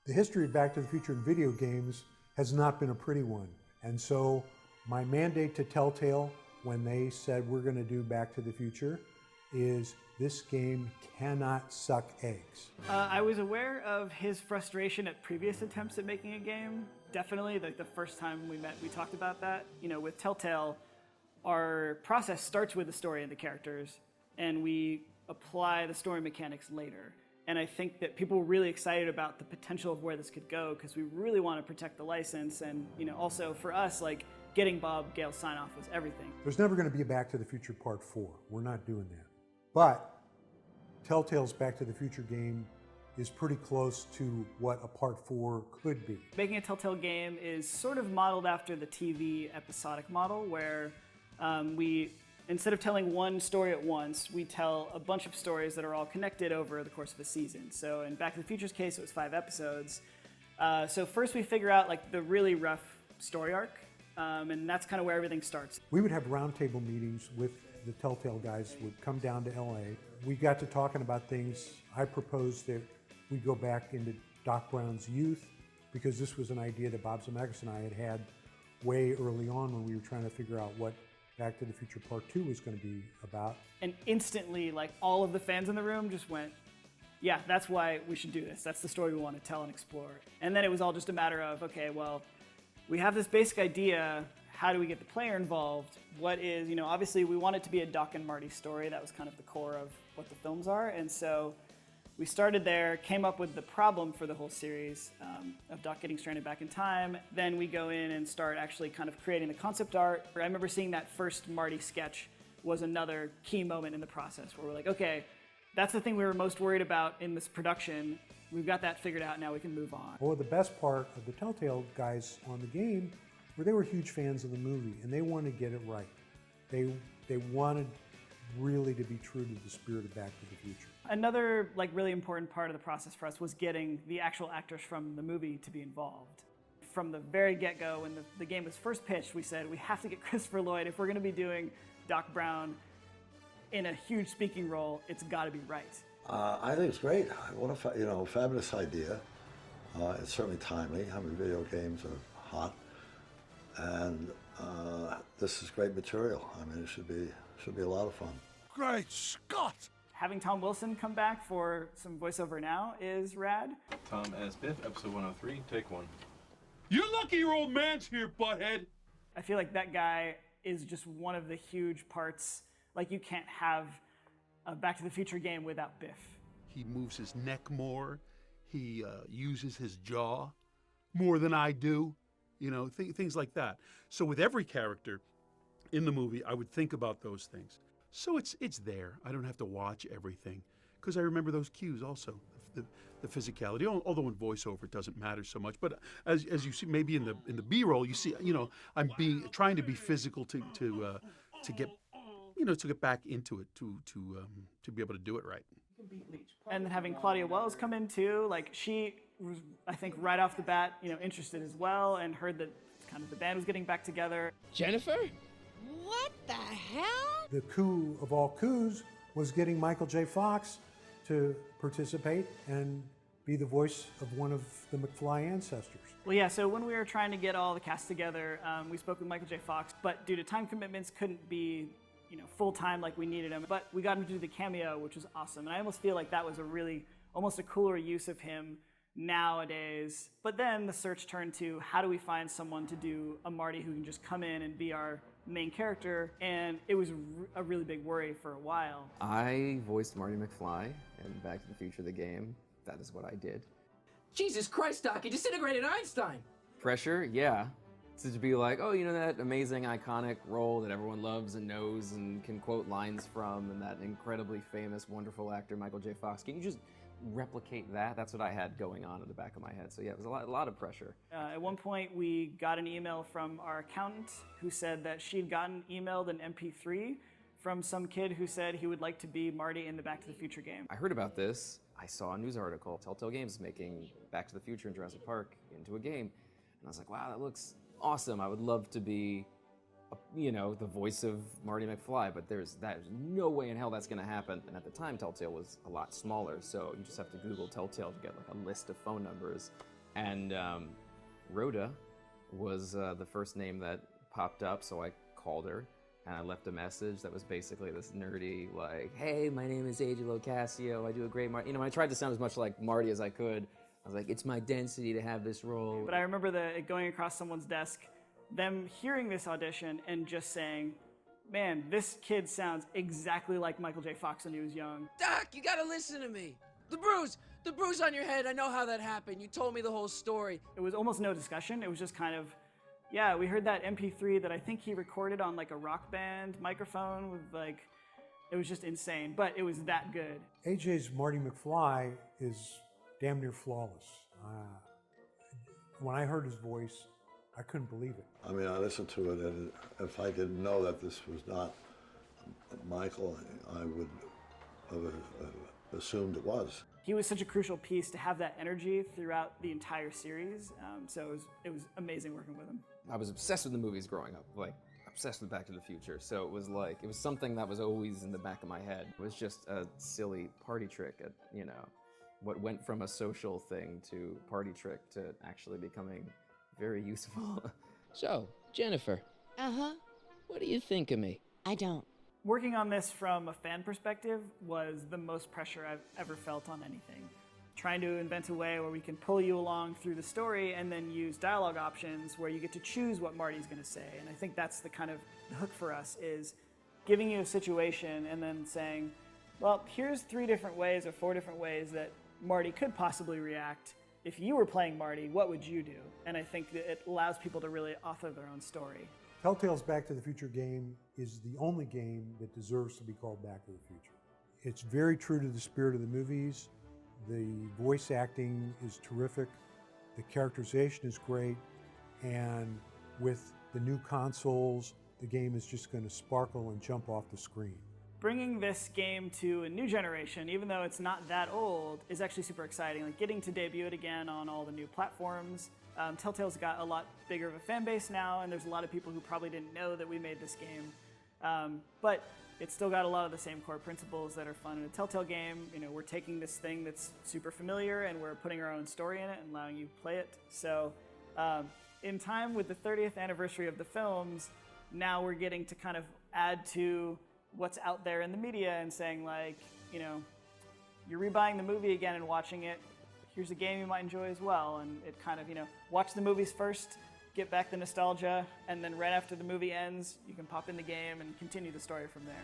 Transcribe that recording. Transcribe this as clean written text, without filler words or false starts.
The history of Back to the Future in video games has not been a pretty one. And so my mandate to Telltale when they said we're going to do Back to the Future is this game cannot suck eggs. I was aware of his frustration at previous attempts at making a game. Definitely, like the first time we met, we talked about that. You know, with Telltale, our process starts with the story and the characters, and we apply the story mechanics later. And I think that people were really excited about the potential of where this could go because we really want to protect the license. And you know, also for us, like getting Bob Gale's sign-off was everything. There's never going to be a Back to the Future Part 4. We're not doing that. But Telltale's Back to the Future game is pretty close to what a Part 4 could be. Making a Telltale game is sort of modeled after the TV episodic model where we, instead of telling one story at once, we tell a bunch of stories that are all connected over the course of a season. So in Back to the Future's case, it was 5 episodes. So first we figure out like the really rough story arc, and that's kind of where everything starts. We would have roundtable meetings with the Telltale guys would come down to LA. We got to talking about things. I proposed that we go back into Doc Brown's youth because this was an idea that Bob Zemeckis and I had way early on when we were trying to figure out what Back to the Future Part 2 was going to be about. And instantly, like all of the fans in the room just went, yeah, that's why we should do this. That's the story we want to tell and explore. And then it was all just a matter of, okay, well, we have this basic idea. How do we get the player involved? What is, you know, obviously we want it to be a Doc and Marty story. That was kind of the core of what the films are. And so we started there, came up with the problem for the whole series of Doc getting stranded back in time. Then we go in and start actually kind of creating the concept art. I remember seeing that first Marty sketch was another key moment in the process where we're like, okay, that's the thing we were most worried about in this production. We've got that figured out, now we can move on. Well, the best part of the Telltale guys on the game were they were huge fans of the movie and they wanted to get it right. They wanted really to be true to the spirit of Back to the Future. Another like really important part of the process for us was getting the actual actors from the movie to be involved. From the very get-go, when the game was first pitched, we said we have to get Christopher Lloyd. If we're going to be doing Doc Brown in a huge speaking role, it's got to be right. I think it's great. What a fabulous idea. It's certainly timely. I mean, video games are hot, and this is great material. I mean, it should be a lot of fun. Great Scott! Having Tom Wilson come back for some voiceover now is rad. Tom as Biff, episode 103, take 1. You're lucky your old man's here, butthead! I feel like that guy is just one of the huge parts. Like, you can't have a Back to the Future game without Biff. He moves his neck more. He uses his jaw more than I do. You know, things like that. So with every character in the movie, I would think about those things. So it's there. I don't have to watch everything because I remember those cues also, the physicality. Although in voiceover it doesn't matter so much, but as you see, maybe in the B-roll, you see, you know, I'm trying to be physical to get back into it to be able to do it right. And then having Claudia Wells come in too, like she was, I think, right off the bat, you know, interested as well, and heard that kind of the band was getting back together. Jennifer? What the hell? The coup of all coups was getting Michael J. Fox to participate and be the voice of one of the McFly ancestors. Well, yeah, so when we were trying to get all the cast together, we spoke with Michael J. Fox, but due to time commitments, couldn't be, you know, full-time like we needed him. But we got him to do the cameo, which was awesome. And I almost feel like that was a really, almost a cooler use of him nowadays. But then the search turned to how do we find someone to do a Marty who can just come in and be our main character, and it was a really big worry for a while. I voiced Marty McFly in Back to the Future, the game. That is what I did. Jesus Christ, Doc, you disintegrated Einstein! Pressure, yeah. To be like, oh, you know that amazing, iconic role that everyone loves and knows and can quote lines from, and that incredibly famous, wonderful actor, Michael J. Fox. Can you just replicate that? That's what I had going on in the back of my head. So yeah, it was a lot of pressure. At one point, we got an email from our accountant who said that she'd gotten emailed an MP3 from some kid who said he would like to be Marty in the Back to the Future game. I heard about this. I saw a news article. Telltale Games is making Back to the Future and Jurassic Park into a game. And I was like, wow, that looks awesome. I would love to be, you know, the voice of Marty McFly, but there's no way in hell that's gonna happen. And at the time, Telltale was a lot smaller, so you just have to Google Telltale to get like a list of phone numbers. And Rhoda was the first name that popped up, so I called her and I left a message that was basically this nerdy, like, hey, my name is AJ Locascio, I do a great Marty. You know, I tried to sound as much like Marty as I could. I was like, it's my density to have this role. But I remember it going across someone's desk, them hearing this audition and just saying, man, this kid sounds exactly like Michael J. Fox when he was young. Doc, you gotta listen to me. The bruise on your head, I know how that happened. You told me the whole story. It was almost no discussion. It was just kind of, yeah, we heard that MP3 that I think he recorded on like a Rock Band microphone with like, it was just insane, but it was that good. AJ's Marty McFly is damn near flawless. When I heard his voice, I couldn't believe it. I mean, I listened to it, and if I didn't know that this was not Michael, I would have assumed it was. He was such a crucial piece to have that energy throughout the entire series, so it was amazing working with him. I was obsessed with the movies growing up, like obsessed with Back to the Future. So it was something that was always in the back of my head. It was just a silly party trick at, you know, what went from a social thing to party trick to actually becoming very useful. So, Jennifer. Uh-huh. What do you think of me? I don't. Working on this from a fan perspective was the most pressure I've ever felt on anything. Trying to invent a way where we can pull you along through the story and then use dialogue options where you get to choose what Marty's going to say. And I think that's the kind of the hook for us, is giving you a situation and then saying, well, here's 3 different ways or 4 different ways that Marty could possibly react. If you were playing Marty, what would you do? And I think that it allows people to really author their own story. Telltale's Back to the Future game is the only game that deserves to be called Back to the Future. It's very true to the spirit of the movies. The voice acting is terrific. The characterization is great. And with the new consoles, the game is just going to sparkle and jump off the screen. Bringing this game to a new generation, even though it's not that old, is actually super exciting. Like getting to debut it again on all the new platforms. Telltale's got a lot bigger of a fan base now, and there's a lot of people who probably didn't know that we made this game. But it's still got a lot of the same core principles that are fun in a Telltale game. You know, we're taking this thing that's super familiar and we're putting our own story in it and allowing you to play it. So in time with the 30th anniversary of the films, now we're getting to kind of add to what's out there in the media and saying, like, you know, you're rebuying the movie again and watching it. Here's a game you might enjoy as well. And it kind of, you know, watch the movies first, get back the nostalgia, and then right after the movie ends, you can pop in the game and continue the story from there.